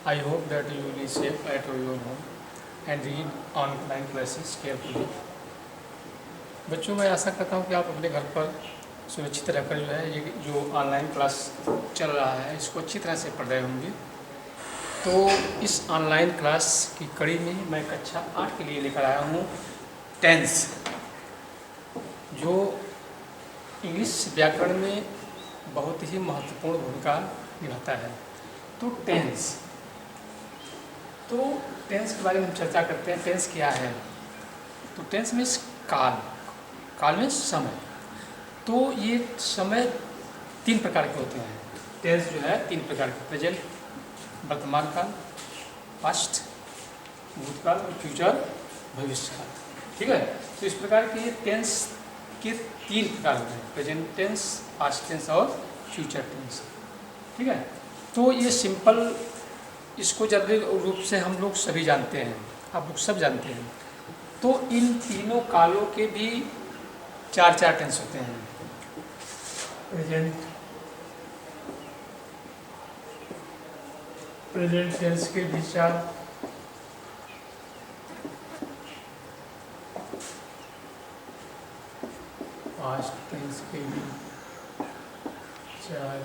I hope that you will be safe at your home and read online classes carefully. बच्चों, मैं आशा करता हूँ कि आप अपने घर पर सुरक्षित रहकर जो है ये जो ऑनलाइन क्लास चल रहा है इसको अच्छी तरह से पढ़ रहे होंगे। तो इस ऑनलाइन क्लास की कड़ी में मैं कक्षा 8 के लिए लेकर आया हूँ टेंस, जो इंग्लिश व्याकरण में बहुत ही महत्वपूर्ण भूमिका निभाता है। तो टेंस के बारे में हम चर्चा करते हैं। टेंस क्या है? तो टेंस मीन्स काल में समय। तो ये समय 3 प्रकार के होते हैं। टेंस जो है 3 प्रकार के, प्रेजेंट वर्तमान काल, पास्ट भूतकाल और फ्यूचर भविष्य काल। ठीक है। तो इस प्रकार के टेंस के 3 प्रकार होते हैं, प्रेजेंट टेंस, पास्ट टेंस और फ्यूचर टेंस। ठीक है। तो ये सिंपल, इसको जनरली रूप से हम लोग सभी जानते हैं, आप लोग सब जानते हैं। तो इन तीनों कालों के भी 4 टेंस होते हैं। प्रेजेंट टेंस के भी 4, पास्ट टेंस के भी 4,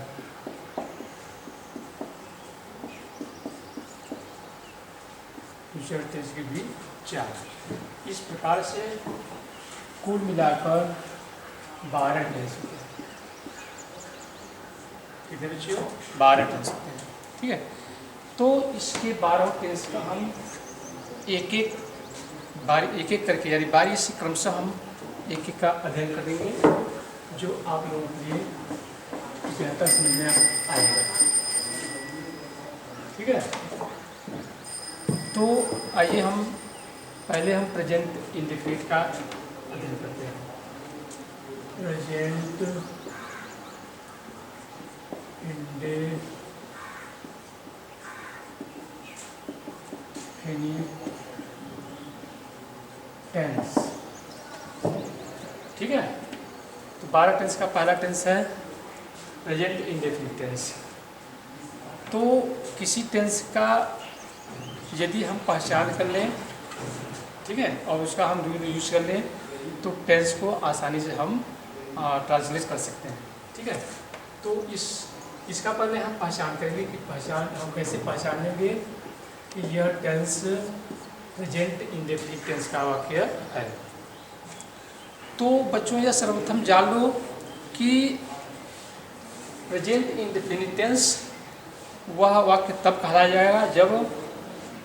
फ्यूचर टेंस के भी 4। इस प्रकार से कुल मिलाकर 12 टेंस होते हैं। कितने बच्चों? 12 टेंस होते हैं। ठीक है। तो इसके 12 टेंस का हम एक एक करके, यानी बारी से क्रमशः हम एक का अध्ययन करेंगे, जो आप लोगों के लिए बेहतर समझ में आएगा। ठीक है। तो आइए हम पहले प्रेजेंट इंडेफिनिट का अध्ययन करते हैं। Present indefinite tense. ठीक है। तो 12 टेंस का पहला टेंस है प्रेजेंट इंडेफिनिट टेंस। तो किसी टेंस का यदि हम पहचान कर लें, ठीक है, और उसका हम यूज कर लें, तो टेंस को आसानी से हम ट्रांसलेट कर सकते हैं। ठीक है। तो इसका पहले हम पहचान करेंगे कि हम कैसे पहचानेंगे कि यह टेंस प्रेजेंट इंडेफिनिट टेंस का वाक्य है। तो बच्चों, यह सर्वप्रथम जान लो कि प्रेजेंट इंडेफिनिट टेंस वह वाक्य तब कहा जाएगा जब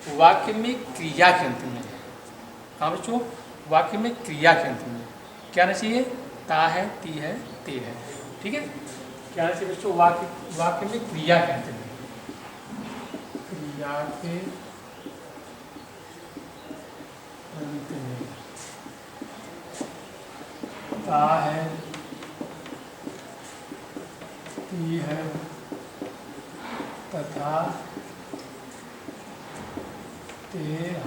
वाक्य में क्रिया के अंत में, हाँ बच्चों, वाक्य में क्रिया के अंत में क्या आना चाहिए? ता है, ती है, ते है। ठीक है। क्या आना चाहिए बच्चों? वाक्य में क्रिया के अंत में, क्रिया के अंत में ता है, ती है तथा ते हैं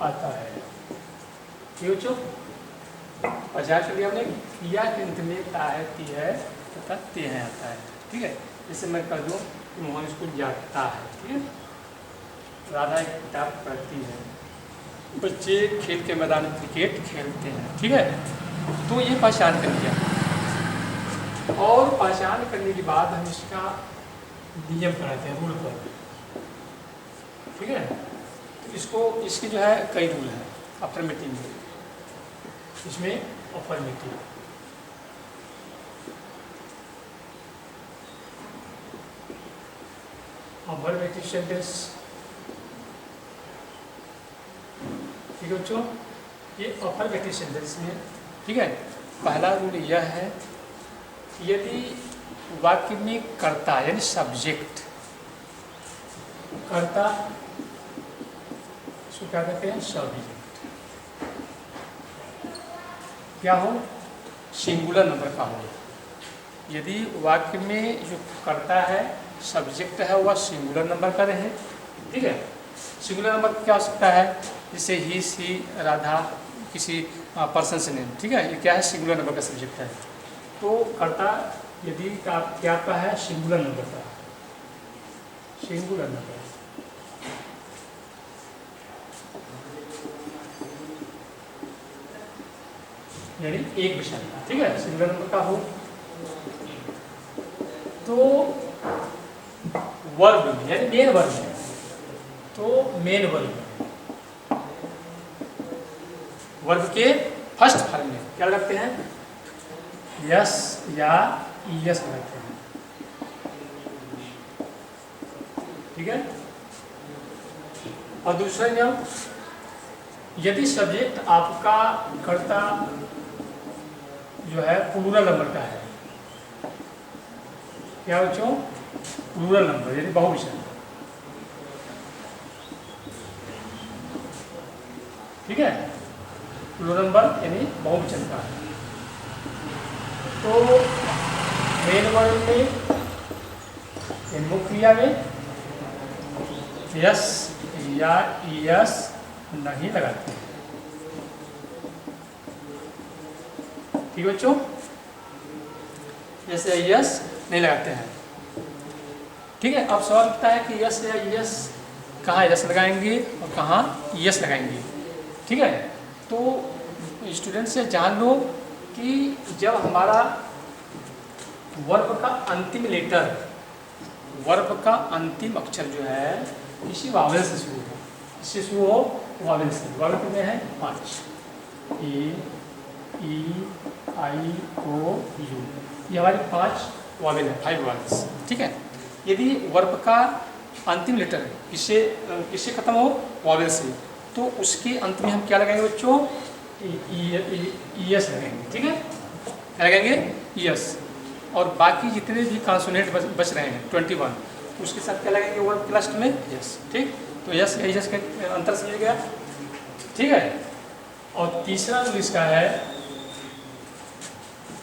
आता है। ठीक बच्चों, पहचान कर लिया हमने, क्रिया के अंत में ता है, ती है तथा ते हैं आता है। ठीक है। जैसे मैं कह दूँ कि मोहन स्कूल जाता है। ठीक है। राधा एक किताब पढ़ती है, बच्चे खेल के मैदान में क्रिकेट खेलते हैं। ठीक है। तो ये पहचान कर लिया, और पहचान करने के बाद हम इसका नियम कराते हैं, रूल पर। ठीक है। तो इसके जो है कई रूल हैं अफर्मेटिव में। इसमें अफर्मेटिव, अफर्मेटिव सेंटेंस। ठीक है बच्चों, ये अफर्मेटिव सेंटेंस में, ठीक है, पहला रूल यह है कि यदि वाक्य में कर्ता यानी सब्जेक्ट, कर्ता इसको क्या कहते हैं? सब्जेक्ट। क्या हो? सिंगुलर नंबर का हो। यदि वाक्य में जो कर्ता है, सब्जेक्ट है, वह सिंगुलर नंबर का रहे। ठीक है। सिंगुलर नंबर क्या हो सकता है? जैसे ही, सी, राधा, किसी पर्सन से नेम। ठीक है। ये क्या है? सिंगुलर नंबर का सब्जेक्ट है। तो कर्ता यदि क्या है? सिंगुलर नंबर का। सिंगुलर नंबर, यानी एक विषम, ठीक है, सिंगुलर नंबर का हो तो वर्ग में, यानी मेन वर्ग में, तो मेन वर्ग के फर्स्ट फॉर्म में क्या लगते हैं, यस या ईएस लगते हैं, ठीक है। और दूसरा नियम, यदि सब्जेक्ट आपका कर्ता जो है प्लूरल नंबर का है, क्या बच्चों, प्लूरल नंबर यानी बहुविषम, ठीक है, प्लूरल नंबर यानी बहुवचन का है, तो मेन वर्ग में मुख्य क्रिया में यस या ईएस नहीं लगाते हैं, ठीक है बच्चों, यस या ईएस नहीं लगाते हैं, ठीक है। अब सवाल उठता है कि यस या ईएस कहाँ यस लगाएंगे और कहाँ ईएस लगाएंगे, ठीक है। तो स्टूडेंट से जान लो कि जब हमारा वर्ब का अंतिम लेटर, वर्ब का अंतिम अक्षर जो है किसी वावेल से शुरू हो, इससे शुरू हो वावेल से, वावेल कितने हैं 5, ए ई आई ओ यू, ये हमारी 5 वावेल है, 5 वावेल्स, ठीक है। यदि वर्ब का अंतिम लेटर किससे खत्म हो, वावेल से, तो उसके अंत में हम क्या लगाएंगे बच्चों, ईएस लगाएंगे, ठीक है, क्या लगाएंगे, ईएस। और बाकी जितने भी कॉन्सोनेंट बच रहे हैं 21, तो उसके साथ क्या लगेंगे वर्ब के लास्ट में, यस, ठीक। तो यस या यस का अंतर समझ गया, ठीक है। और तीसरा जो इसका है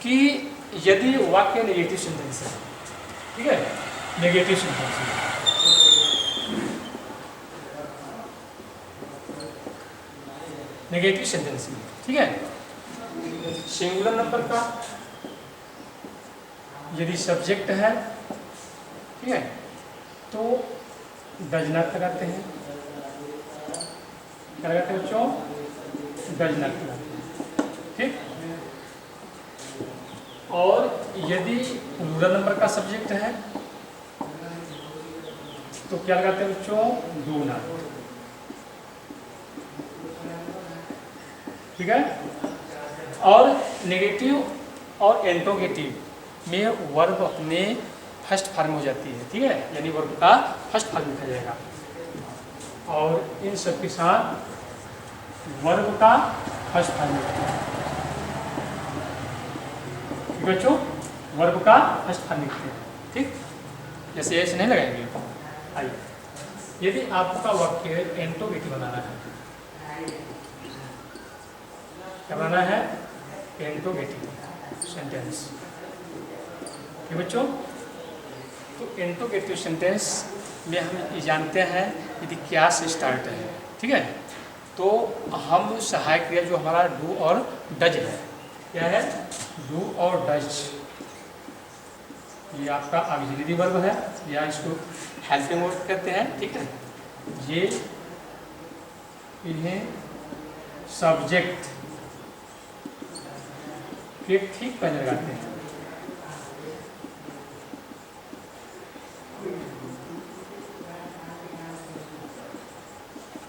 कि यदि वाक्य नेगेटिव सेंटेंस है, ठीक है, नेगेटिव सेंटेंस है, नेगेटिव सेंटेंस में, ठीक है, सिंगुलर नंबर का यदि सब्जेक्ट है, ठीक है, तो डज नॉट लगाते हैं, क्या लगाते हैं बच्चों, डज नॉट लगाते हैं, ठीक। और यदि प्लूरल नंबर का सब्जेक्ट है तो क्या लगाते हैं बच्चों, डू नॉट, ठीक है। और नेगेटिव और इंट्रोगेटिव में वर्ब अपने फर्स्ट फॉर्म हो जाती है, ठीक है, यानी वर्ब का फर्स्ट फॉर्म लिखा जाएगा, और इन सब के साथ वर्ब का फर्स्ट फॉर्म लिखते हैं, ठीक बच्चों, वर्ब का फर्स्ट फॉर्म लिखते हैं, ठीक, जैसे ऐसे नहीं लगाएंगे। आइए, यदि आपका वाक्य इंट्रोगेटिव बनाना है, क्या बनाना है, इंट्रोगेटिव सेंटेंस, ठीक बच्चों। तो इंट्रोगेटिव सेंटेंस में हम ये जानते हैं यदि क्या से स्टार्ट है, ठीक है, तो हम सहायक क्रिया जो हमारा डू और डज है, क्या है, डू और डज, ये आपका ऑक्सिलरी वर्ब है या इसको हेल्पिंग वर्ब कहते हैं, ठीक है। ये इन्हें सब्जेक्ट के ठीक पहले लगाते हैं,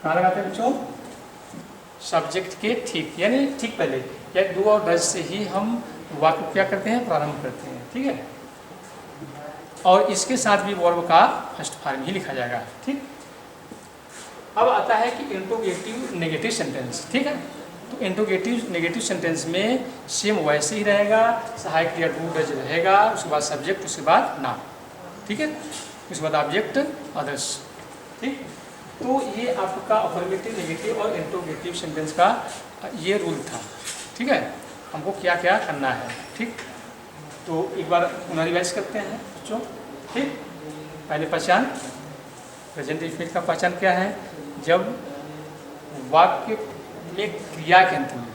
कहाँ लगाते हैं बच्चों, सब्जेक्ट के ठीक, यानी ठीक पहले, या डू और डज से ही हम वाक्य क्या करते हैं, प्रारंभ करते हैं, ठीक है। और इसके साथ भी वर्ब का फर्स्ट फॉर्म ही लिखा जाएगा, ठीक। अब आता है कि इंट्रोगेटिव नेगेटिव सेंटेंस, ठीक है। तो इंट्रोगेटिव नेगेटिव सेंटेंस में सेम वैसे ही रहेगा, सहायक क्रिया डू डज रहेगा, उसके बाद सब्जेक्ट, उसके बाद नाउन, ठीक है, उसके बाद ऑब्जेक्ट, अदर्स, ठीक। तो ये आपका अफर्मेटिव, नेगेटिव और इंट्रोगेटिव सेंटेंस का ये रूल था, ठीक है, हमको क्या क्या करना है, ठीक। तो एक बार पुनः रिवाइज करते हैं बच्चों, ठीक। पहले पहचान, प्रेजेंट इंडेफिनिट का पहचान क्या है, जब वाक्य में क्रिया के अंत में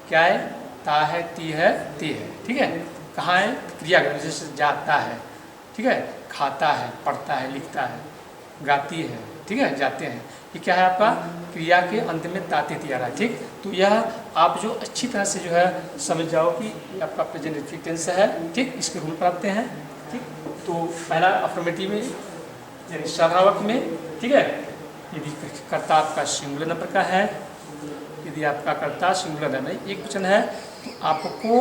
क्या है, ता है, ती है, ते है, ठीक है, कहाँ है, क्रिया के जैसे जाता है, ठीक है, खाता है, पढ़ता है, लिखता है, गाती है, ठीक है, जाते हैं। ये क्या है आपका क्रिया के अंत में ताते आ रहा है, ठीक। तो यह आप जो अच्छी तरह से जो है समझ जाओ कि आपका प्रेजेंट इंडेफिनिट टेंस है, ठीक। इसके रूल पढ़ते हैं, ठीक। तो पहला अफर्मेटिव में यानी साधारण में, ठीक है, यदि कर्ता आपका सिंगुलर नंबर का है, यदि आपका कर्ता सिंगुलर है, नहीं एक वचन है, तो आपको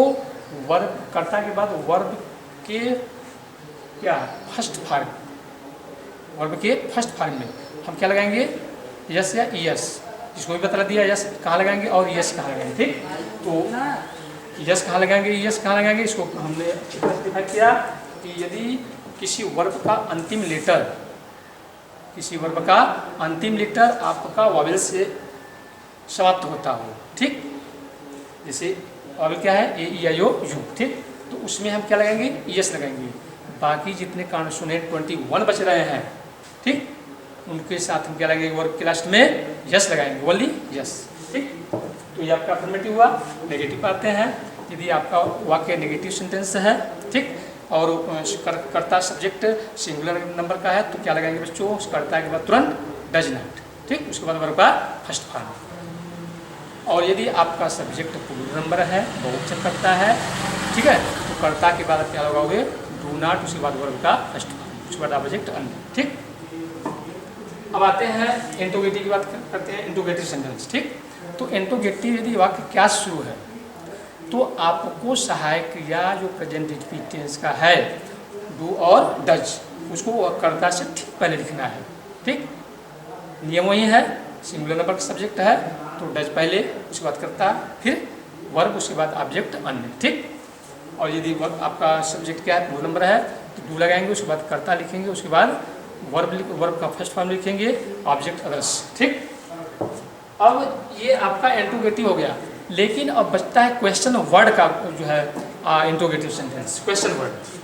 वर्ब कर्ता के बाद वर्ब के क्या फर्स्ट फॉर्म, वर्ब के फर्स्ट फॉर्म में हम क्या लगाएंगे, यस या ईएस, जिसको भी बता दिया यस कहाँ लगाएंगे और यस कहाँ लगाएंगे, ठीक। तो यस कहाँ लगाएंगे, यस कहाँ लगाएंगे, इसको हमने अच्छी तरह से डिफाइन किया कि यदि किसी वर्ब का अंतिम लेटर, किसी वर्ब का अंतिम लेटर आपका वॉवेल से समाप्त होता हो, ठीक। जैसे वॉवेल क्या है, ए ई आई ओ यू, ठीक। तो उसमें हम क्या लगाएंगे, यस लगाएंगे। बाकी जितने कॉन्सोनेंट 21 बच रहे हैं, ठीक, उनके साथ हम क्या लगाएंगे, वर्ब के लास्ट में यस लगाएंगे, ओनली यस, ठीक। तो ये आपका अफर्मेटिव हुआ। नेगेटिव आते हैं, यदि आपका वाक्य नेगेटिव सेंटेंस है, ठीक, और कर्ता सब्जेक्ट सिंगुलर नंबर का है, तो क्या लगाएंगे बच्चों, कर्ता के बाद तुरंत डज नॉट, ठीक, उसके बाद वर्ब का फर्स्ट फॉर्म। और यदि आपका सब्जेक्ट प्लूरल नंबर है, बहुवचन करता है, ठीक है, तो कर्ता के बाद क्या लगाओगे, डू नॉट, उसके बाद वर्ब का फर्स्ट फॉर्म, उसके बाद ऑब्जेक्ट अन्य, ठीक। अब आते हैं इंट्रोगेटिव की बात करते हैं, इंट्रोगेटिव सेंटेंस, ठीक। तो इंट्रोगेटिव यदि वाक्य क्या शुरू है, तो आपको सहायक क्रिया जो प्रेजेंट इंडेफिनिट टेंस का है, डू और डज, उसको कर्ता से ठीक पहले लिखना है, ठीक। नियम वही है, सिंगुलर नंबर का सब्जेक्ट है तो डज पहले, उसके बाद कर्ता, फिर वर्ब, उसके बाद ऑब्जेक्ट अन्य, ठीक। और यदि आपका सब्जेक्ट क्या है, 2 नंबर है, तो डू लगाएंगे, उसके बाद कर्ता लिखेंगे, उसके बाद वर्ब का फर्स्ट फॉर्म लिखेंगे, ऑब्जेक्ट अदर्स, ठीक। अब ये आपका इंट्रोगेटिव हो गया, लेकिन अब बचता है क्वेश्चन वर्ड का जो है interrogative sentence, question word.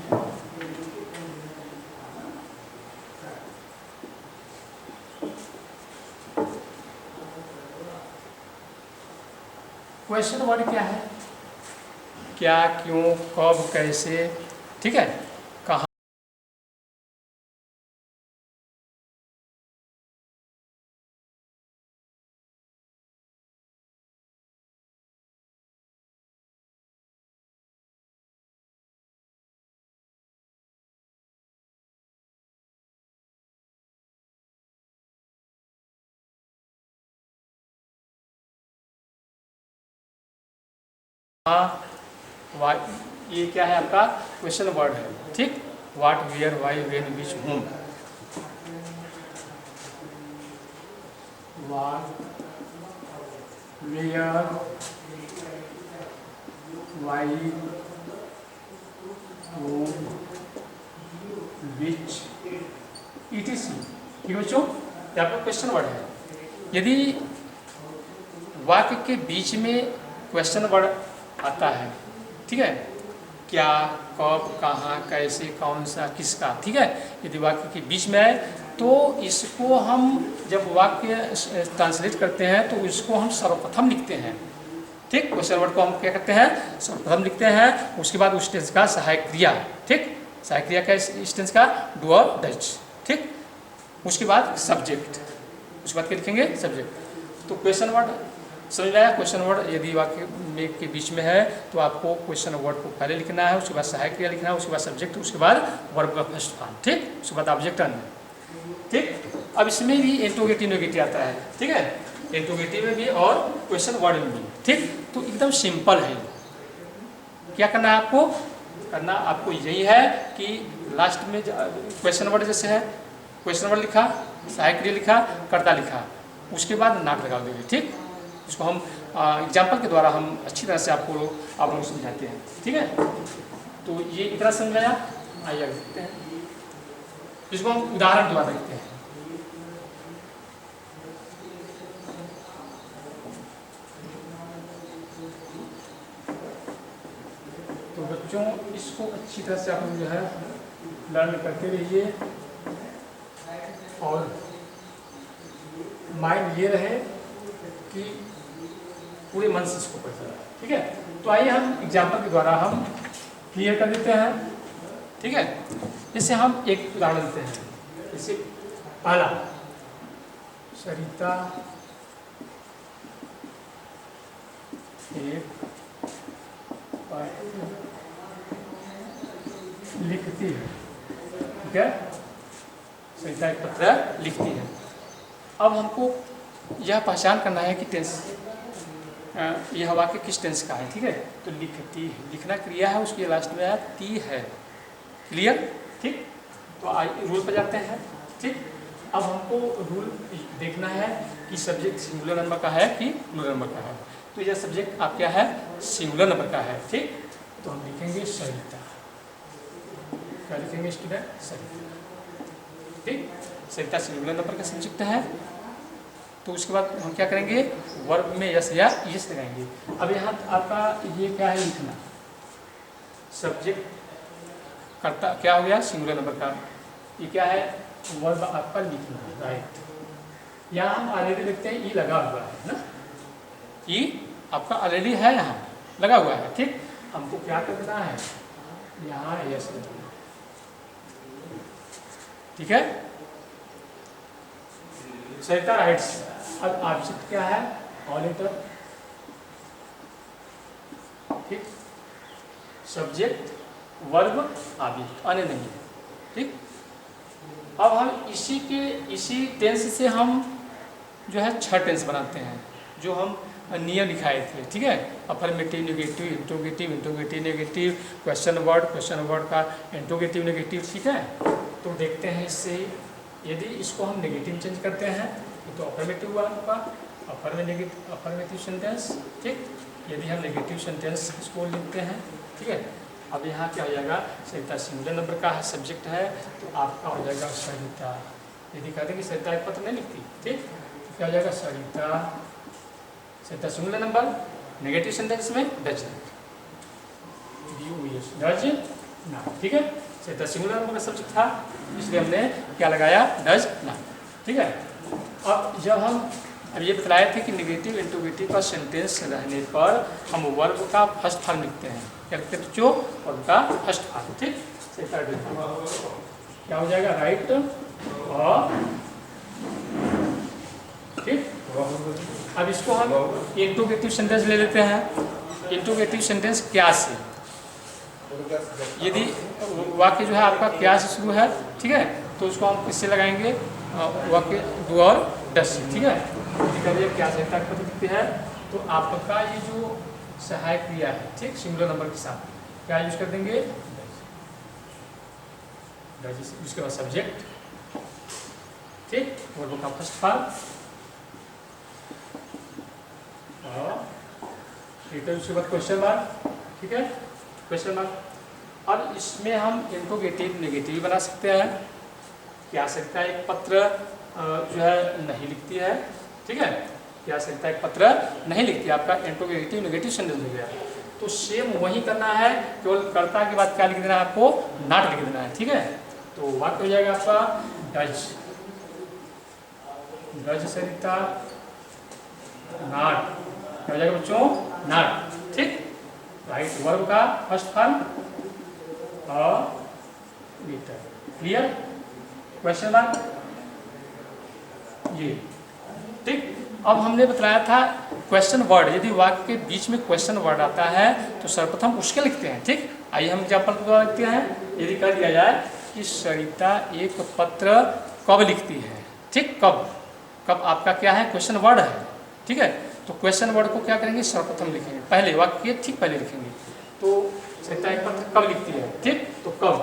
Question word क्या है, क्या, क्यों, कब, कैसे, ठीक है, कहाँ। वाई, ये क्या है आपका क्वेश्चन वर्ड है, ठीक। What, where, why, when, which, whom. What, where, why, whom, which, ETC, ठीक है बच्चों, ये आपका क्वेश्चन वर्ड है। यदि वाक्य के बीच में क्वेश्चन वर्ड आता है, ठीक है, क्या, कब, कहाँ, कैसे, कौन सा, किसका, ठीक है, यदि वाक्य के बीच में आए तो इसको हम जब वाक्य ट्रांसलेट करते हैं तो इसको हम सर्वप्रथम लिखते हैं, ठीक। क्वेश्चन वर्ड को हम क्या करते हैं, सर्वप्रथम लिखते हैं, उसके बाद उस टेंस का सहायक क्रिया, ठीक, सहायक क्रिया का इस टेंस का डू और डज, ठीक, उसके बाद सब्जेक्ट, उसके बाद क्या लिखेंगे, सब्जेक्ट। तो क्वेश्चन वर्ड समझ में आया। क्वेश्चन वर्ड यदि वाक्य में के बीच में है तो आपको क्वेश्चन वर्ड को पहले लिखना है, उसके बाद सहायक क्रिया लिखना है, उसके बाद सब्जेक्ट, उसके बाद वर्ब का फर्स्ट फॉर्म, ठीक, उसके बाद ऑब्जेक्ट अन्य, ठीक। अब इसमें भी इंट्रोगेटिव नेगेटिव आता है, ठीक है, इंट्रोगेटिव में भी और क्वेश्चन वर्ड में भी, ठीक। तो एकदम सिंपल है। क्या करना है आपको, करना आपको यही है कि लास्ट में क्वेश्चन वर्ड जैसे है, क्वेश्चन वर्ड लिखा, सहायक क्रिया लिखा, कर्ता लिखा, उसके बाद नाट लगा देंगे, ठीक। इसको हम एग्जाम्पल के द्वारा हम अच्छी तरह से आप लोग समझाते हैं, ठीक है। तो ये इतना समझाया, आइए आगे देखते हैं, इसको हम उदाहरण के द्वारा देखते हैं। तो बच्चों इसको अच्छी तरह से आप लोग जो है लर्न करते रहिए और माइंड ये रहे कि पूरे मन से इसको पढ़ते रहे, ठीक है। तो आइए हम एग्जाम्पल के द्वारा हम क्लियर कर देते हैं, ठीक है। जैसे हम एक उदाहरण देते हैं, जैसे पहला, सरिता एक पत्र लिखती है, ठीक है, सरिता एक पत्र लिखती है। अब हमको यह पहचान करना है कि टेंस, यह वाक्य किस टेंस का है, ठीक है। तो लिखती है, लिखना क्रिया है, उसके लास्ट में आया ती है, क्लियर, ठीक। तो रूल पर जाते हैं, ठीक। अब हमको रूल देखना है कि सब्जेक्ट सिंगुलर नंबर का है कि प्लूरल नंबर का है। तो यह सब्जेक्ट आप क्या है, सिंगुलर नंबर का है, ठीक। तो हम लिखेंगे सरिता, क्या लिखेंगे स्टूडेंट, सरिता, ठीक। सरिता सिंगुलर नंबर का सब्जेक्ट है। तो उसके बाद हम क्या करेंगे, वर्ब में यस या यस लगाएंगे। अब यहाँ आपका ये क्या है, लिखना, सब्जेक्ट करता क्या हो गया, सिंगुलर नंबर का, ये क्या है, वर्ब आपका लिखना, राइट। यहाँ हम ऑलरेडी लिखते हैं, ई लगा हुआ है ना, ई आपका ऑलरेडी है, यहाँ लगा हुआ है, ठीक। हमको क्या करना है, यहाँ यस लगाना, ठीक है। सरिता राइट्स। अब ऑब्जेक्ट क्या है, ऑडिटर, ठीक। सब्जेक्ट वर्ब ऑब्जेक्ट, अन्य नहीं, ठीक। अब हम इसी टेंस से हम जो है 6 टेंस बनाते हैं, जो हम नियम लिखाए थे, ठीक है। Affirmative, negative, interrogative, interrogative negative, question word का इंट्रोगेटिव नेगेटिव, ठीक है। तो देखते हैं इससे, यदि इसको हम नेगेटिव चेंज करते हैं तो अफर्मेटिव हुआ आपका, अफर्मेटिव सेंटेंस, ठीक। यदि हम नेगेटिव सेंटेंस इसको लिखते हैं, ठीक है। अब यहाँ क्या हो जाएगा, सरिता सिंगुलर नंबर का सब्जेक्ट है, तो आपका हो जाएगा सरिता। यदि कहते हैं कि सरिता एक पत्र नहीं लिखती, ठीक, तो क्या हो जाएगा, सरिता सिंगुलर नंबर, नेगेटिव सेंटेंस में डज नॉट, ठीक है। सरिता सिंगुलर नंबर का सब्जेक्ट था, इसलिए हमने क्या लगाया, डज नॉट, ठीक है। अब जब हम अब ये बतलाए थे कि नेगेटिव इंट्रोगेटिव का सेंटेंस रहने पर हम वर्ब का फर्स्ट फॉर्म लिखते हैं, क्या लिखते हैं, जो वर्ब का फर्स्ट फॉर्म, ठीक। क्या हो जाएगा, राइट और, ठीक। अब इसको हम इंट्रोगेटिव सेंटेंस ले लेते हैं। इंट्रोगेटिव सेंटेंस क्या से, यदि वाक्य जो है आपका क्या से शुरू है, ठीक है, तो उसको हम किससे लगाएंगे, वाक्य डू और डस से, ठीक है। क्या सहायता दिखती है, तो आपका ये जो सहायक क्रिया है, ठीक, सिंगुलर नंबर के साथ क्या यूज कर देंगे, उसके बाद सब्जेक्ट, ठीक, वर्ब का फर्स्ट फॉर्म और उसके बाद क्वेश्चन मार्क, ठीक है, क्वेश्चन मार्क। अब इसमें हम इंट्रोगेटिव नेगेटिव बना सकते हैं। क्या सरिता एक पत्र जो है नहीं लिखती है, ठीक है, क्या सरिता एक पत्र नहीं लिखती, आपका इंट्रोगेटिव नेगेटिव सेंटेंस हो गया। तो सेम वही करना है, केवल कर्ता के बाद क्या लिख देना है, आपको नॉट लिख देना है, ठीक है। तो वाक्य हो जाएगा आपका डज सरिता नॉट, क्या हो जाएगा बच्चों, नॉट, ठीक। राइट वर्ब का फर्स्ट फॉर्म और लीटर, क्लियर, क्वेश्चन मार्क ये, ठीक। अब हमने बताया था क्वेश्चन वर्ड, यदि वाक्य के बीच में क्वेश्चन वर्ड आता है तो सर्वप्रथम उसके लिखते हैं, ठीक। आइए हम एग्जाम्पल को लिखते हैं। यदि कह दिया जाए कि सरिता एक पत्र कब लिखती है, ठीक, कब आपका क्या है, क्वेश्चन वर्ड है, ठीक है। तो क्वेश्चन वर्ड को क्या करेंगे, सर्वप्रथम लिखेंगे, पहले वाक्य के ठीक पहले लिखेंगे। तो सरिता एक पत्र कब लिखती है, ठीक, तो कब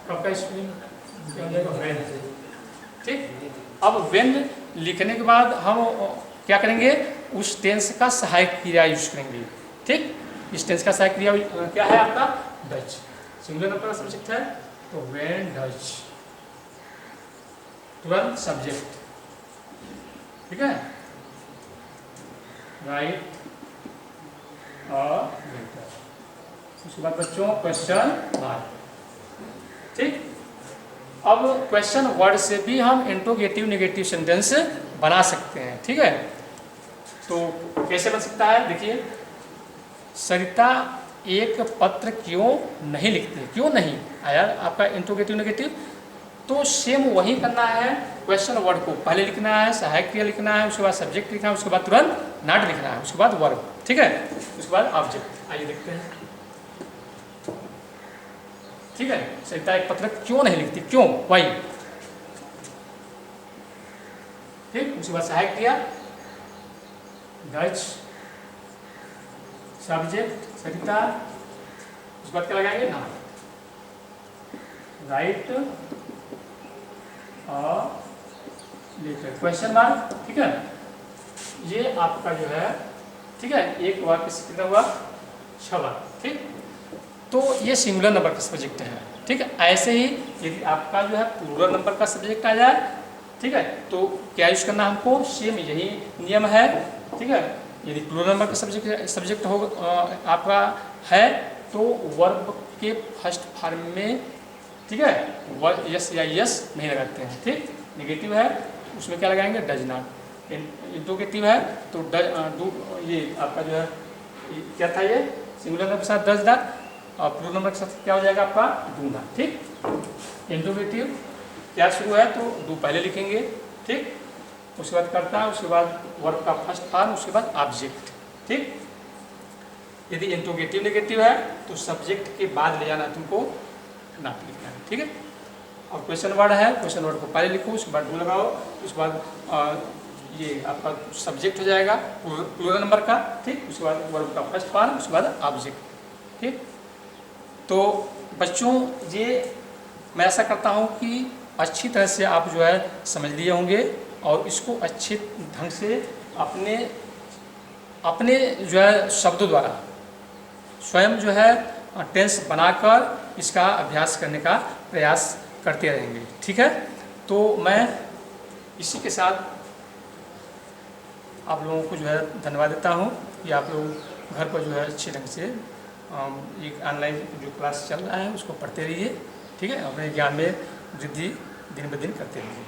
का स्पेलिंग क्या हो जाएगा, व्हेन, ठीक। अब व्हेन लिखने के बाद हम क्या करेंगे, उस टेंस का सहायक क्रिया यूज करेंगे, ठीक। इस टेंस का सहायक क्रिया क्या है आपका, डज, सिंगुलर नंबर का सब्जेक्ट है, तो व्हेन डज, तुरंत सब्जेक्ट, ठीक है, राइट और लेटर। उसके बाद बच्चों क्वेश्चन मार्क, ठीक। अब क्वेश्चन वर्ड से भी हम इंट्रोगेटिव नेगेटिव सेंटेंस बना सकते हैं, ठीक है। तो कैसे बन सकता है, देखिए, सरिता एक पत्र क्यों नहीं लिखती, क्यों नहीं आया आपका इंट्रोगेटिव नेगेटिव, तो सेम वही करना है, क्वेश्चन वर्ड को पहले लिखना है, सहायक क्रिया लिखना है, उसके बाद सब्जेक्ट लिखना है, उसके बाद तुरंत नॉट लिखना है, उसके बाद वर्ब, ठीक है, उसके बाद ऑब्जेक्ट। आइए देखते हैं, ठीक है। सरिता एक पत्रक क्यों नहीं लिखती, क्यों, वाई, ठीक। उसके बाद सहायक क्रिया डच, सब्जेक्ट सरिता, उसके बाद क्या लगाएंगे, ना, राइट लेटर, क्वेश्चन मार्क, ठीक है। ये आपका जो है, ठीक है, एक वाक्य से कितना हुआ, 6 वाक्य, ठीक। तो ये सिंगुलर नंबर का सब्जेक्ट है, ठीक है। ऐसे ही यदि आपका जो है प्लूरल नंबर का सब्जेक्ट आ जाए, ठीक है, तो क्या यूज करना हमको, सेम यही नियम है, ठीक है। यदि प्लूरल नंबर का सब्जेक्ट हो आपका है तो वर्ब के फर्स्ट फॉर्म में, ठीक है, यस या यस नहीं लगाते हैं, ठीक। नेगेटिव है उसमें क्या लगाएंगे, डज नॉट। इंट्रोगेटिव है तो ये आपका जो है क्या था, ये सिंगुलर नंबर के साथ डज नॉट, और प्लूरल नंबर के साथ क्या हो जाएगा आपका, डू नॉट, ठीक। इंट्रोगेटिव क्या शुरू है तो डू पहले लिखेंगे, ठीक, उसके बाद करता है, उसके बाद वर्ब का फर्स्ट फॉर्म, उसके बाद ऑब्जेक्ट, ठीक। यदि इंट्रोगेटिव नेगेटिव है तो सब्जेक्ट के बाद ले जाना तुमको, नॉट लिखना है, ठीक है। और क्वेश्चन वर्ड है, क्वेश्चन वर्ड को पहले लिखो, उसके बाद डू लगाओ, उसके बाद ये आपका सब्जेक्ट हो जाएगा प्लूरल नंबर का, ठीक, उसके बाद वर्ब का फर्स्ट फॉर्म, उसके बाद ऑब्जेक्ट, ठीक। तो बच्चों ये मैं ऐसा करता हूँ कि अच्छी तरह से आप जो है समझ लिए होंगे और इसको अच्छे ढंग से अपने अपने जो है शब्दों द्वारा स्वयं जो है टेंस बनाकर इसका अभ्यास करने का प्रयास करते रहेंगे, ठीक है। तो मैं इसी के साथ आप लोगों को जो है धन्यवाद देता हूँ कि आप लोग घर पर जो है अच्छे ढंग से एक ऑनलाइन जो क्लास चल रहा है उसको पढ़ते रहिए, ठीक है, अपने ज्ञान में वृद्धि दिन ब दिन करते रहिए।